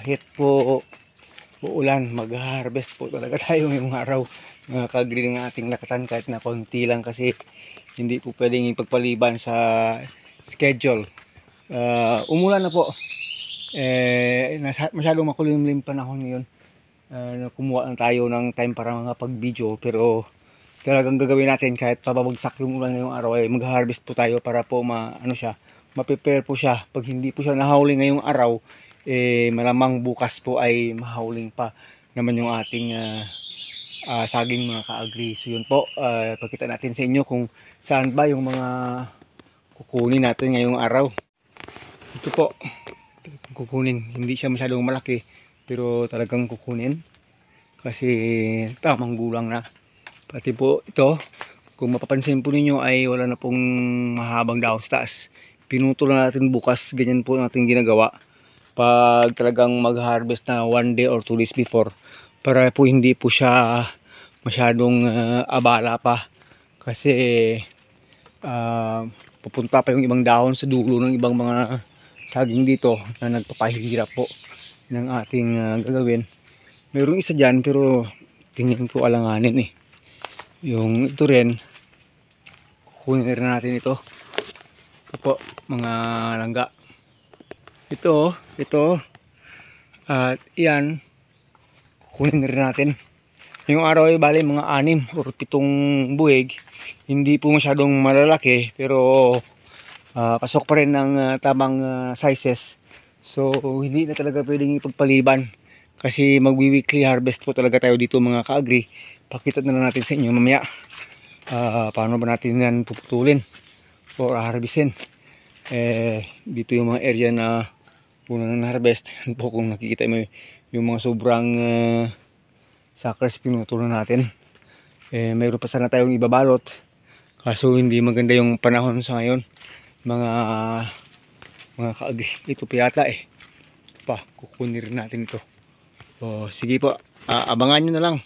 kahit po uulan, mag-harvest po talaga tayo ngayong araw. Nakakagri ng ating lakatan kahit na konti lang kasi hindi po pwedeng ipagpaliban sa schedule. Umulan na po. Masyadong makulimlim panahon ngayon. Kumuha na tayo ng time para mga pag-video, pero talagang gagawin natin kahit pababagsak yung ulan ngayong araw ay mag-harvest po tayo para po ma-prepare po siya. Pag hindi po siya nahauling ngayong araw, malamang bukas po ay mahauling pa naman yung ating saging mga ka-agri. So yun po, pakita natin sa inyo kung saan ba yung mga kukunin natin ngayong araw. Ito po, kukunin. Hindi siya masyadong malaki, pero talagang kukunin kasi tamang gulang na. Pati po ito, kung mapapansin po ninyo ay wala na pong mahabang dahon sa taas. Pinutol na natin bukas, ganyan po natin ginagawa pag talagang mag-harvest na 1 day or 2 days before, para po hindi po siya masyadong abala pa, kasi pupunta pa yung ibang dahon sa dulo ng ibang mga saging dito na nagpapahirap po ng ating gagawin. Mayroong isa dyan pero tingin ko alanganin yung ito rin, kukunin rin natin ito. Ito po mga langga, ito at yan, kukunin rin natin. Yung araw ay bali mga 6 or 7 buwig, hindi po masyadong malalaki pero pasok pa rin ng tamang sizes. So hindi na talaga pwedeng ipagpaliban kasi magwi-weekly harvest po talaga tayo dito mga ka-agri. Pakita na lang natin sa inyo mamaya paano ba natin yan puputulin or harvestin. Dito yung mga area na unang na-harvest po, kung nakikita mo yung mga sobrang suckers pinutulo natin. Mayroon pa sana tayong ibabalot kaso hindi maganda yung panahon sa ngayon mga kaagri. Ito pa yata kukunin rin natin ito. Sige po, abangan nyo na lang.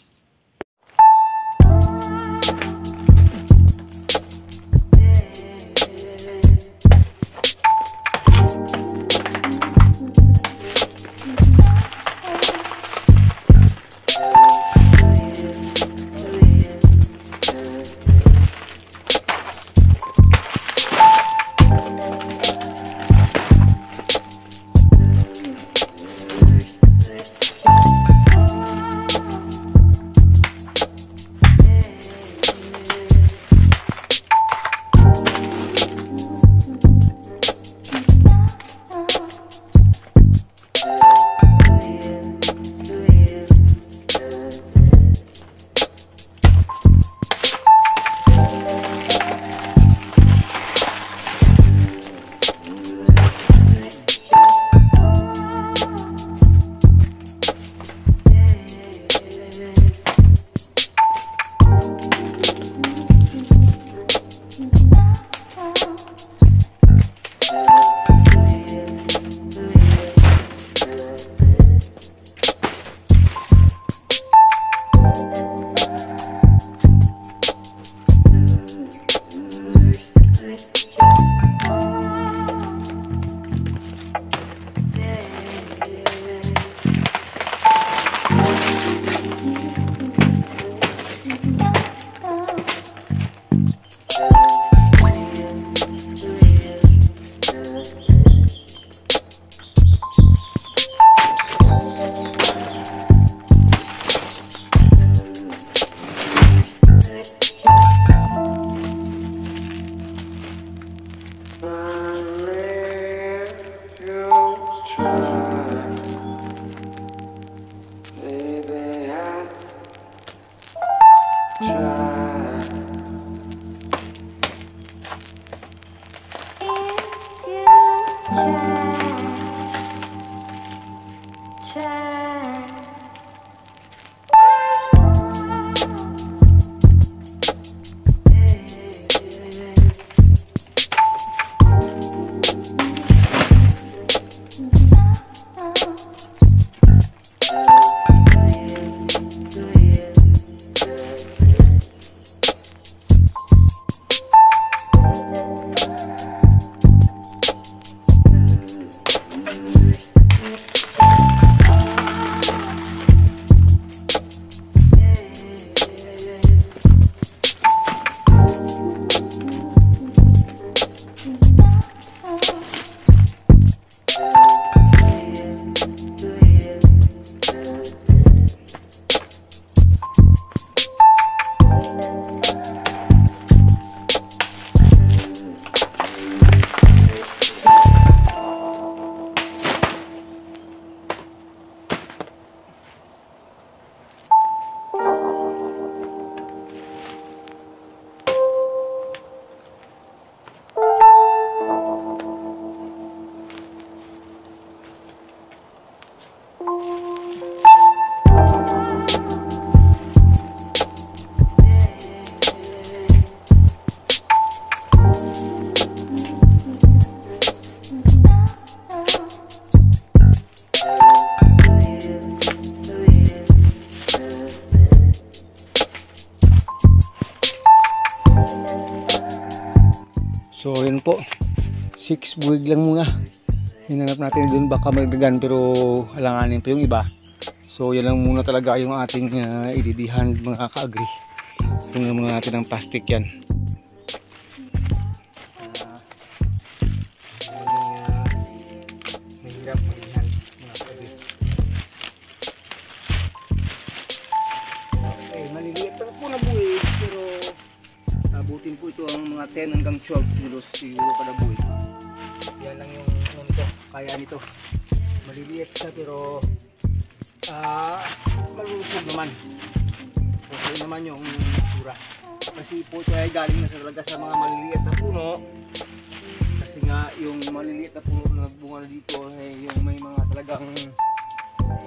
6 buwig lang muna. Hinanap natin doon baka magdagan pero alanganin pa yung iba. So yan lang muna talaga yung ating ididihan mga ka-agri. Tingnan muna natin ang plastic yan. Mahirap mag-idihan mga ka-agri. Okay, maliliit lang po na buwig pero abutin po ito ang mga 10 hanggang 12 kilos siguro kada buwig. Yan lang yung nito, kaya nito. Maliliit siya pero malusog naman. Okay naman yung sura. Kasi po ito ay galing na talaga sa mga maliliit na puno. Kasi nga yung maliliit na puno na nagbunga dito ay yung may mga talagang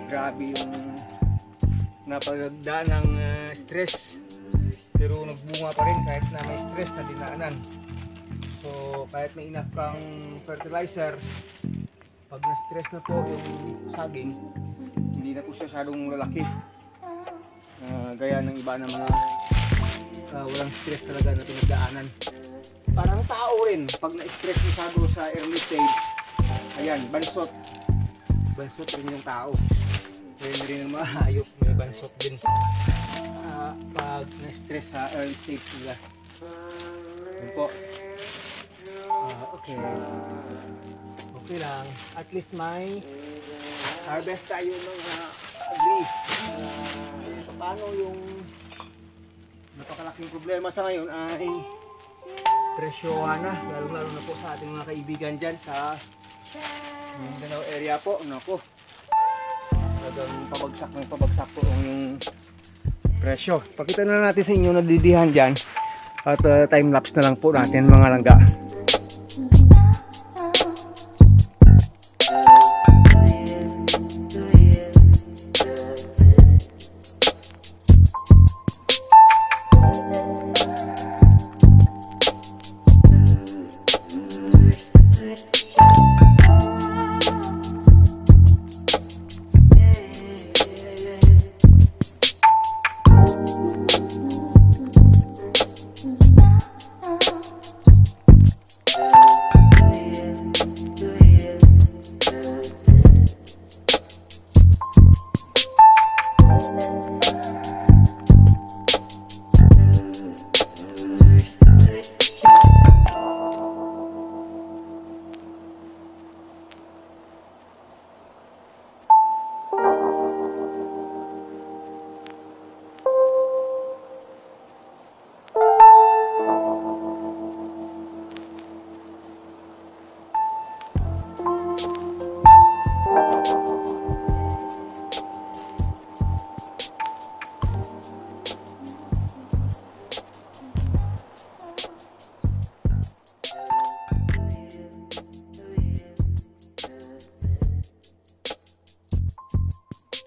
grabe yung napagdaan ng stress. Pero nagbunga pa rin kahit na may stress na dinaanan. So kahit may enough kang fertilizer, pag na-stress na po yung saging, hindi na po siya masyadong lalaki. Gaya ng iba ng mga walang stress talaga na pinagdaanan. Parang tao rin, pag na-stress masyado sa early stage, ayan, bansot. Bansot rin yung tao. Kaya rin ang mga hayop, may bansot din. Pag na-stress sa early stage nila. Yun po. Okay. Okay lang. At least may harvest tayo ng agri. Paano yung napakalaking problema sa ngayon ay presyohan na. Lalo na po sa ating mga kaibigan dyan sa Mindanao area po. Nako. Talagang pabagsak po yung presyo. Pakita na natin sa inyo na didihan dyan. At time lapse na lang po natin mga langga.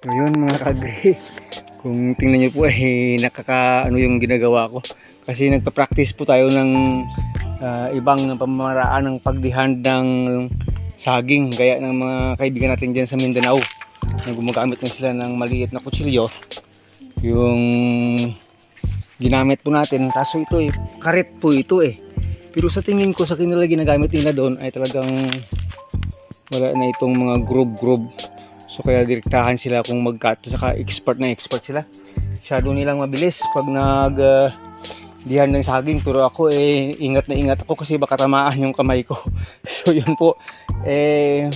Ngayon mga ka-agri, kung tingnan nyo po nakaka-ano yung ginagawa ko. Kasi nagpa-practice po tayo ng ibang pamamaraan ng pagdihan ng saging. Gaya ng mga kaibigan natin dyan sa Mindanao na gumagamit na sila ng maliit na kutsilyo. Yung ginamit po natin, kaso ito karet po ito Pero sa tingin ko sa kanila ginagamit nila doon ay talagang wala na itong mga groove. So kaya direktahan sila kung mag-cut. Saka expert sila. Masyado nilang mabilis pag dihan ng saging. Pero ako ingat na ingat ako kasi baka tamaan yung kamay ko. So yun po.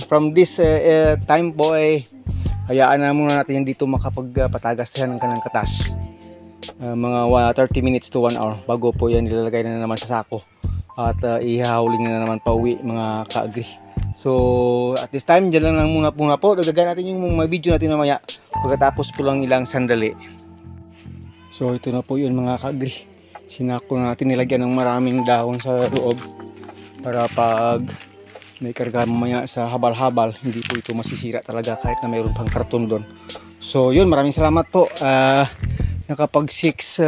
From this time po hayaan na muna natin dito makapagpatagas yan ng kanang katas. Mga 30 minutes to 1 hour bago po yan nilalagay na naman sa sako. At ihahauling na naman pa uwi mga ka-agri. So at this time dyan lang muna po. Dagdagan natin yung mga video natin mamaya pagkatapos po lang ilang sandali. So ito na po yun mga ka-agri. Sinako natin, nilagyan ng maraming dahon sa loob para pag may karga mamaya sa habal-habal hindi po ito masisira talaga kahit na mayroon pang karton doon. So yun, maraming salamat po. Nakapag 6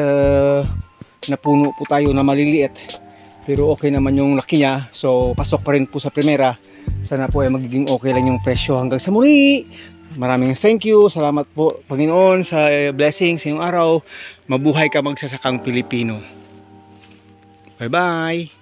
na puno po tayo na maliliit. Pero okay naman yung laki niya. So pasok pa rin po sa primera. Sana po magiging okay lang yung presyo hanggang sa muli. Maraming thank you. Salamat po Panginoon sa blessings sa iyong araw. Mabuhay ka magsasakang Pilipino. Bye bye.